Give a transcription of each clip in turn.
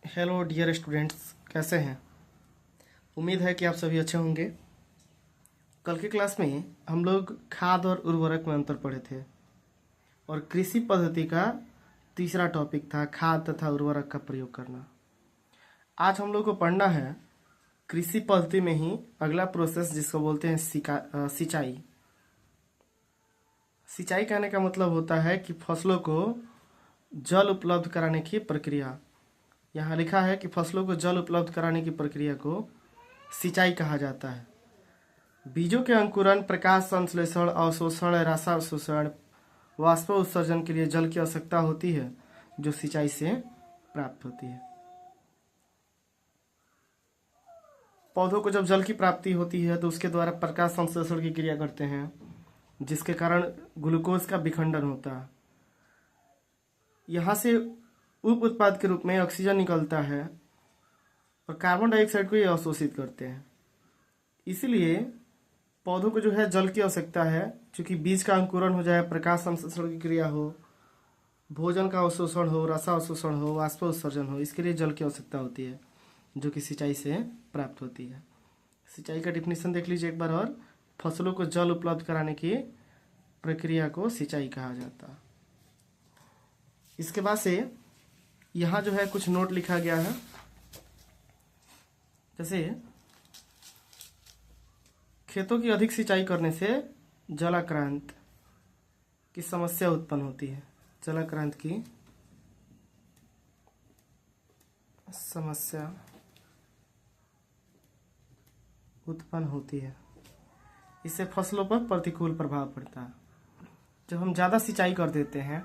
Hello dear students, कैसे हैं। उम्मीद है कि आप सभी अच्छे होंगे। कल की क्लास में हम लोग खाद और उर्वरक में अंतर पढ़े थे और कृषि पद्धति का तीसरा टॉपिक था खाद तथा उर्वरक का प्रयोग करना। आज हम लोग को पढ़ना है कृषि पद्धति में ही अगला प्रोसेस जिसको बोलते हैं सिंचाई। सिंचाई कहने का मतलब होता है कि फसलों को जल उपलब्ध कराने की प्रक्रिया। यहाँ लिखा है कि फसलों को जल उपलब्ध कराने की प्रक्रिया को सिंचाई कहा जाता है। बीजों के अंकुरण, प्रकाश संश्लेषण, अवशोषण, रासावशोषण, वाष्प उत्सर्जन के लिए जल की आवश्यकता होती है, जो सिंचाई से प्राप्त होती है। पौधों को जब जल की प्राप्ति होती है तो उसके द्वारा प्रकाश संश्लेषण की क्रिया करते हैं, जिसके कारण ग्लूकोज का विखंडन होता है। यहाँ से उप उत्पाद के रूप में ऑक्सीजन निकलता है और कार्बन डाइऑक्साइड को ये अवशोषित करते हैं। इसलिए पौधों को जो है जल की आवश्यकता है, क्योंकि बीज का अंकुरण हो जाए, प्रकाश संश्लेषण की क्रिया हो, भोजन का अवशोषण हो, रसा अवशोषण हो, वाष्प उत्सर्जन हो, इसके लिए जल की आवश्यकता होती है, जो कि सिंचाई से प्राप्त होती है। सिंचाई का डिफिनीशन देख लीजिए एक बार और। फसलों को जल उपलब्ध कराने की प्रक्रिया को सिंचाई कहा जाता है। इसके बाद से यहाँ जो है कुछ नोट लिखा गया है, जैसे खेतों की अधिक सिंचाई करने से जलाक्रांत की समस्या उत्पन्न होती है। जलाक्रांत की समस्या उत्पन्न होती है। इससे फसलों पर प्रतिकूल प्रभाव पड़ता है। जब हम ज़्यादा सिंचाई कर देते हैं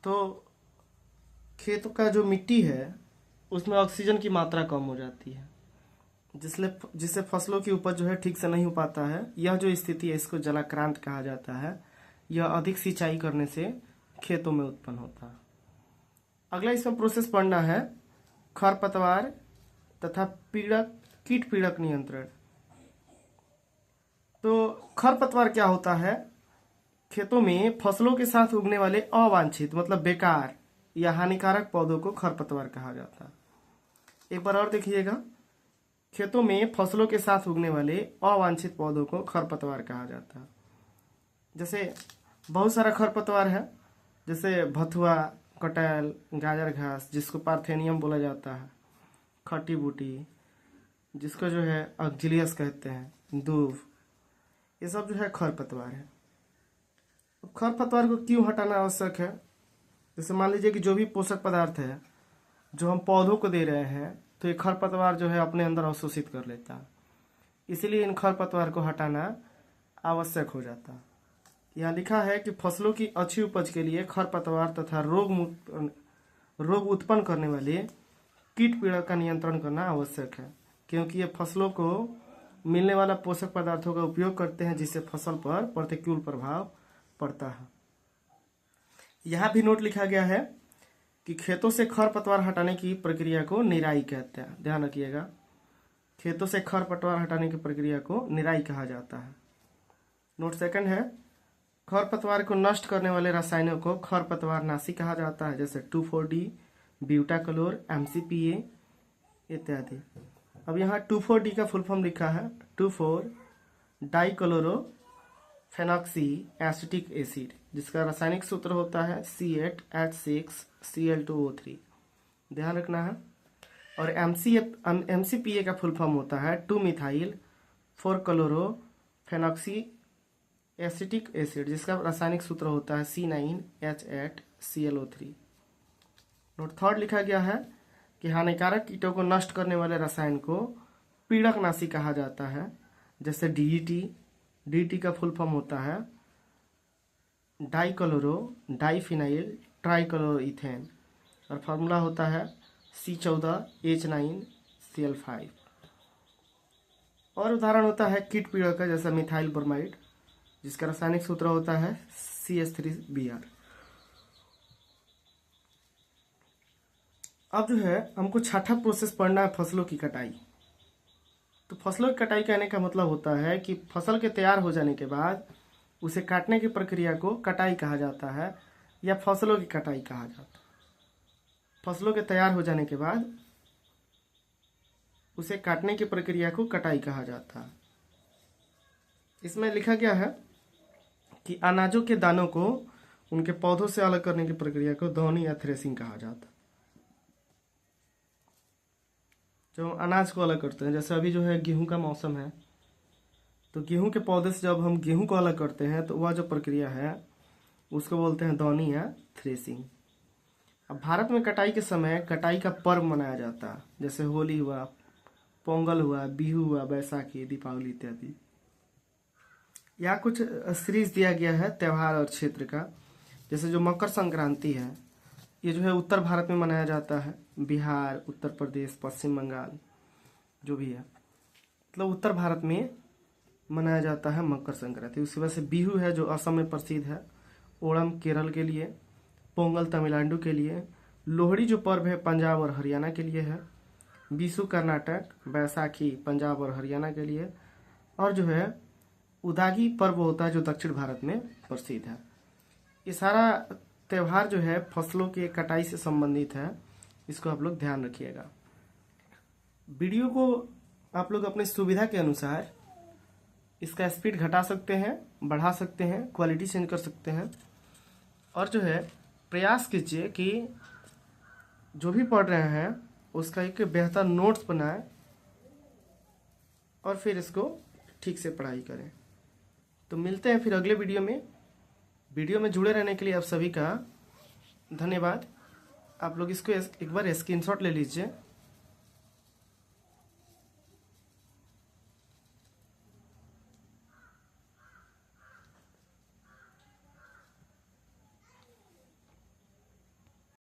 तो खेतों का जो मिट्टी है उसमें ऑक्सीजन की मात्रा कम हो जाती है, जिससे फसलों की उपज जो है ठीक से नहीं हो पाता है। यह जो स्थिति है इसको जलाक्रांत कहा जाता है। यह अधिक सिंचाई करने से खेतों में उत्पन्न होता है। अगला इसमें प्रोसेस पढ़ना है खरपतवार तथा कीट पीड़क नियंत्रण। तो खरपतवार क्या होता है? खेतों में फसलों के साथ उगने वाले अवांछित मतलब बेकार या हानिकारक पौधों को खरपतवार कहा जाता है। एक बार और देखिएगा, खेतों में फसलों के साथ उगने वाले अवांछित पौधों को खरपतवार कहा जाता है। जैसे बहुत सारा खरपतवार है, जैसे भथुआ, कटहल, गाजर घास जिसको पार्थेनियम बोला जाता है, खट्टी बूटी जिसको जो है ऑक्जिलियस कहते हैं, दूब, ये सब जो है खरपतवार है। खरपतवार को क्यों हटाना आवश्यक है? जैसे मान लीजिए कि जो भी पोषक पदार्थ है जो हम पौधों को दे रहे हैं तो ये खरपतवार जो है अपने अंदर अवशोषित कर लेता है। इसीलिए इन खरपतवार को हटाना आवश्यक हो जाता है। यहाँ लिखा है कि फसलों की अच्छी उपज के लिए खरपतवार तथा रोग उत्पन्न करने वाले कीट पीड़क का नियंत्रण करना आवश्यक है, क्योंकि ये फसलों को मिलने वाला पोषक पदार्थों का उपयोग करते हैं, जिससे फसल पर प्रतिकूल प्रभाव पड़ता है। यहाँ भी नोट लिखा गया है कि खेतों से खरपतवार हटाने की प्रक्रिया को निराई कहते हैं। ध्यान रखिएगा, खेतों से खरपतवार हटाने की प्रक्रिया को निराई कहा जाता है। नोट सेकंड है, खरपतवार को नष्ट करने वाले रसायनों को खरपतवारनाशी कहा जाता है, जैसे 2,4-D, ब्यूटाक्लोर, MCPA इत्यादि। अब यहाँ 2,4-D का फुल फॉर्म लिखा है 2,4-डाइक्लोरोफेनॉक्सी एसिटिक एसिड, जिसका रासायनिक सूत्र होता है C8H6Cl2O3। ध्यान रखना है। और MCPA का फुल फॉर्म होता है 2-मिथाइल 4-क्लोरोफेनॉक्सी एसिटिक एसिड, जिसका रासायनिक सूत्र होता है C9H8Cl3। नोट थर्ड लिखा गया है कि हानिकारक कीटों को नष्ट करने वाले रसायन को पीड़कनाशी कहा जाता है, जैसे DDT का फुल फॉर्म होता है डाइफिनाइल ट्राइक्लोरोइथेन और फार्मूला होता है C14H9Cl5। और उदाहरण होता है कीट पीड़क का, जैसा मिथाइल ब्रोमाइड, जिसका रासायनिक सूत्र होता है CH3Br। अब जो है हमको छठा प्रोसेस पढ़ना है फसलों की कटाई। तो फसलों की कटाई कहने का मतलब होता है कि फसल के तैयार हो जाने के बाद उसे काटने की प्रक्रिया को कटाई कहा जाता है या फसलों की कटाई कहा जाता है। फसलों के तैयार हो जाने के बाद उसे काटने की प्रक्रिया को कटाई कहा जाता है। इसमें लिखा गया है कि अनाजों के दानों को उनके पौधों से अलग करने की प्रक्रिया को दौनी या थ्रेसिंग कहा जाता है। जो अनाज को अलग करते हैं, जैसे अभी जो है गेहूं का मौसम है, तो गेहूं के पौधे से जब हम गेहूं को अलग करते हैं तो वह जो प्रक्रिया है उसको बोलते हैं दौनी या थ्रेसिंग। अब भारत में कटाई के समय कटाई का पर्व मनाया जाता है, जैसे होली हुआ, पोंगल हुआ, बिहू हुआ, बैसाखी, दीपावली इत्यादि। यहाँ कुछ सीरीज दिया गया है त्यौहार और क्षेत्र का। जैसे जो मकर संक्रांति है, ये जो है उत्तर भारत में मनाया जाता है, बिहार, उत्तर प्रदेश, पश्चिम बंगाल जो भी है, मतलब उत्तर भारत में मनाया जाता है मकर संक्रांति। उसकी वजह से बिहू है जो असम में प्रसिद्ध है, ओणम केरल के लिए, पोंगल तमिलनाडु के लिए, लोहड़ी जो पर्व है पंजाब और हरियाणा के लिए है, विशु कर्नाटक, बैसाखी पंजाब और हरियाणा के लिए, और जो है उदागी पर्व होता है जो दक्षिण भारत में प्रसिद्ध है। ये सारा त्यौहार जो है फसलों के कटाई से संबंधित है, इसको आप लोग ध्यान रखिएगा। वीडियो को आप लोग अपनी सुविधा के अनुसार इसका स्पीड घटा सकते हैं, बढ़ा सकते हैं, क्वालिटी चेंज कर सकते हैं, और जो है प्रयास कीजिए कि जो भी पढ़ रहे हैं उसका एक बेहतर नोट्स बनाएं और फिर इसको ठीक से पढ़ाई करें। तो मिलते हैं फिर अगले वीडियो में। वीडियो में जुड़े रहने के लिए आप सभी का धन्यवाद। आप लोग इसको एक बार स्क्रीनशॉट ले लीजिए।